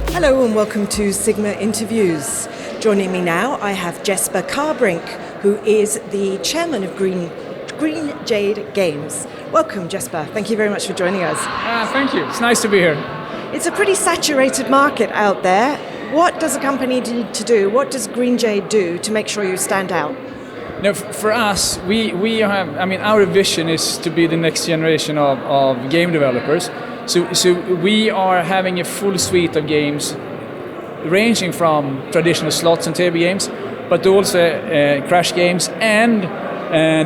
Hello and welcome to SiGMA Interviews. Joining me now, I have Jesper Karrbrink, who is the chairman of Green Jade Games. Welcome, Jesper. Thank you very much for joining us. Thank you. It's nice to be here. It's a pretty saturated market out there. What does a company need to do? What does Green Jade do to make sure you stand out? Now, for us, we have. I mean, our vision is to be the next generation of game developers. So we are having a full suite of games, ranging from traditional slots and table games, but also crash games and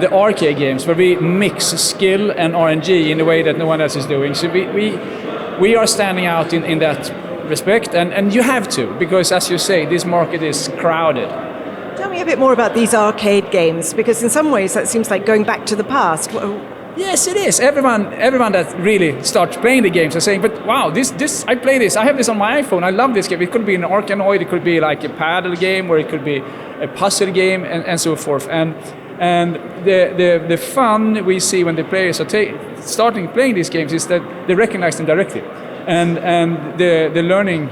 the arcade games, where we mix skill and RNG in a way that no one else is doing. So we are standing out in that respect, and you have to, because as you say, this market is crowded. Tell me a bit more about these arcade games, because in some ways that seems like going back to the past. Yes, it is. Everyone that really starts playing the games are saying, but wow, this I play this. I have this on my iPhone. I love this game. It could be an Arkanoid, it could be like a paddle game, or it could be a puzzle game, and so forth. And the fun we see when the players are starting playing these games is that they recognize them directly, and the learning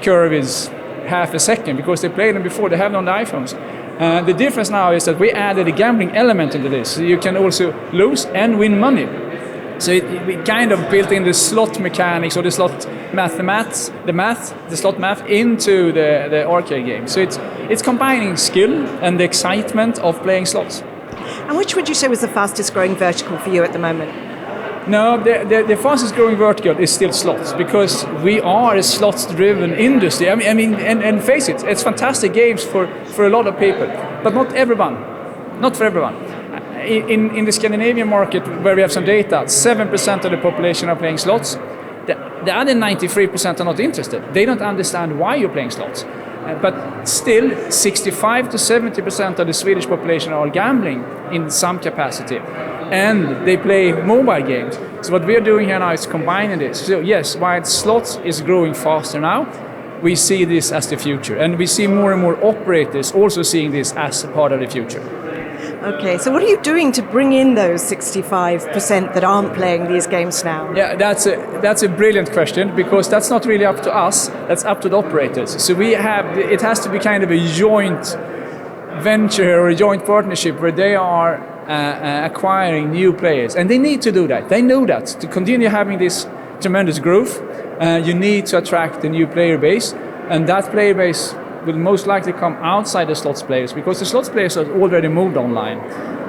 curve is half a second because they played them before. They have them on the iPhones. The difference now is that we added a gambling element into this, so you can also lose and win money. So we kind of built in the slot mechanics or the slot the slot math into the arcade game. So it's combining skill and the excitement of playing slots. And which would you say was the fastest growing vertical for you at the moment? No, the fastest growing vertical is still slots, because we are a slots-driven industry. I mean, and face it, it's fantastic games for a lot of people, but not everyone, not for everyone. In the Scandinavian market, where we have some data, 7% of the population are playing slots. The other 93% are not interested. They don't understand why you're playing slots. But still, 65 to 70% of the Swedish population are gambling in some capacity. And they play mobile games. So what we're doing here now is combining this. So yes, while slots is growing faster now, we see this as the future. And we see more and more operators also seeing this as a part of the future. Okay, so what are you doing to bring in those 65% that aren't playing these games now? Yeah, that's a brilliant question, because that's not really up to us, that's up to the operators. So it has to be kind of a joint venture or a joint partnership where they are acquiring new players, and they need to do that. They know that to continue having this tremendous growth, you need to attract a new player base, and that player base will most likely come outside the slots players, because the slots players are already moved online.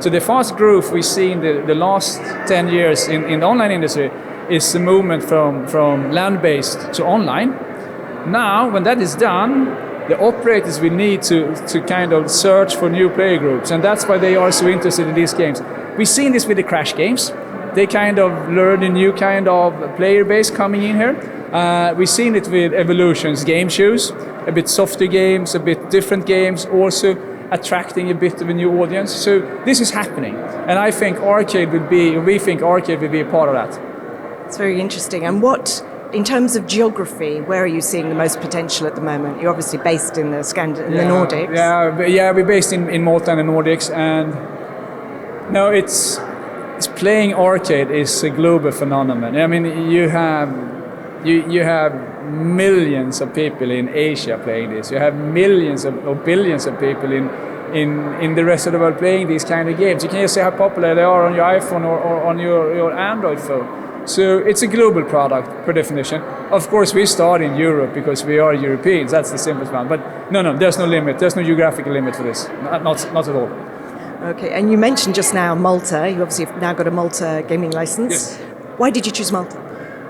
So the fast growth we see in the last 10 years in the online industry is the movement from land-based to online. Now, when that is done, the operators will need to kind of search for new player groups, and that's why they are so interested in these games. We've seen this with the crash games. They kind of learn a new kind of player base coming in here. We've seen it with Evolution's game shows, a bit softer games, a bit different games, also attracting a bit of a new audience. So this is happening, and we think arcade will be a part of that. It's very interesting. And in terms of geography, where are you seeing the most potential at the moment? You're obviously based in the Nordics. Yeah, we're based in Malta and the Nordics, and no, it's playing arcade is a global phenomenon. I mean, you have millions of people in Asia playing this. You have millions or billions of people in the rest of the world playing these kind of games. You can just see how popular they are on your iPhone or on your Android phone. So it's a global product per definition. Of course, we start in Europe because we are Europeans. That's the simplest one. But no, there's no limit. There's no geographical limit for this. Not at all. Okay, and you mentioned just now Malta. You obviously have now got a Malta gaming license. Yes. Why did you choose Malta?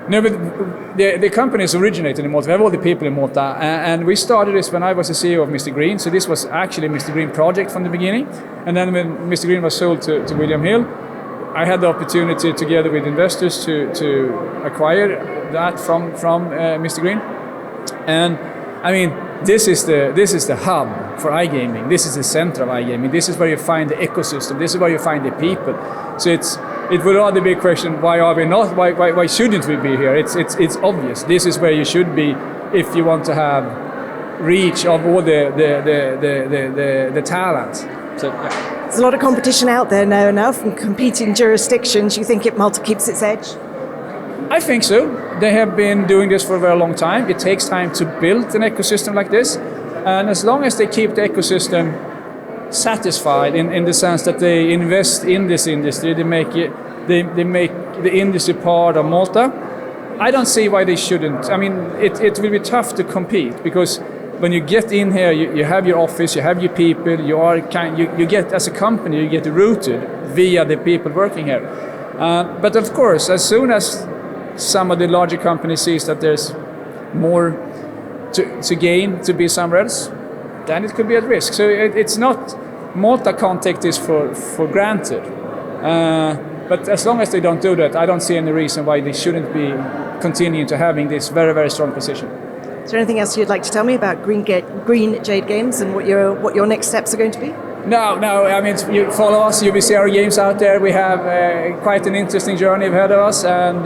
No, but the company is originated in Malta. We have all the people in Malta, and we started this when I was the CEO of Mr. Green. So this was actually a Mr. Green project from the beginning. And then when Mr. Green was sold to William Hill, I had the opportunity, together with investors, to acquire that from Mr. Green. And I mean, this is the hub for iGaming. This is the center of iGaming. This is where you find the ecosystem. This is where you find the people. So it would rather be a question: why are we not? Why shouldn't we be here? It's obvious. This is where you should be if you want to have reach of all the talent. So, yeah. There's a lot of competition out there now from competing jurisdictions. You think Malta keeps its edge? I think so. They have been doing this for a very long time. It takes time to build an ecosystem like this. And as long as they keep the ecosystem satisfied in the sense that they invest in this industry, they make the industry part of Malta, I don't see why they shouldn't. I mean, it will be tough to compete because when you get in here, you have your office, you have your people, you get, as a company, you get rooted via the people working here. But of course, as soon as some of the larger companies sees that there's more to gain to be somewhere else, then it could be at risk. So it's not, Malta can't take this for granted. But as long as they don't do that, I don't see any reason why they shouldn't be continuing to having this very, very strong position. Is there anything else you'd like to tell me about Green Jade Games and what your next steps are going to be? No. I mean, you follow us, you will see our games out there. We have quite an interesting journey ahead of us, and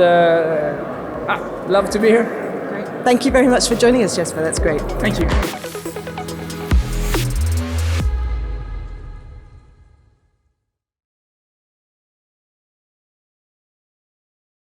love to be here. Great. Thank you very much for joining us, Jesper. That's great. Thank you.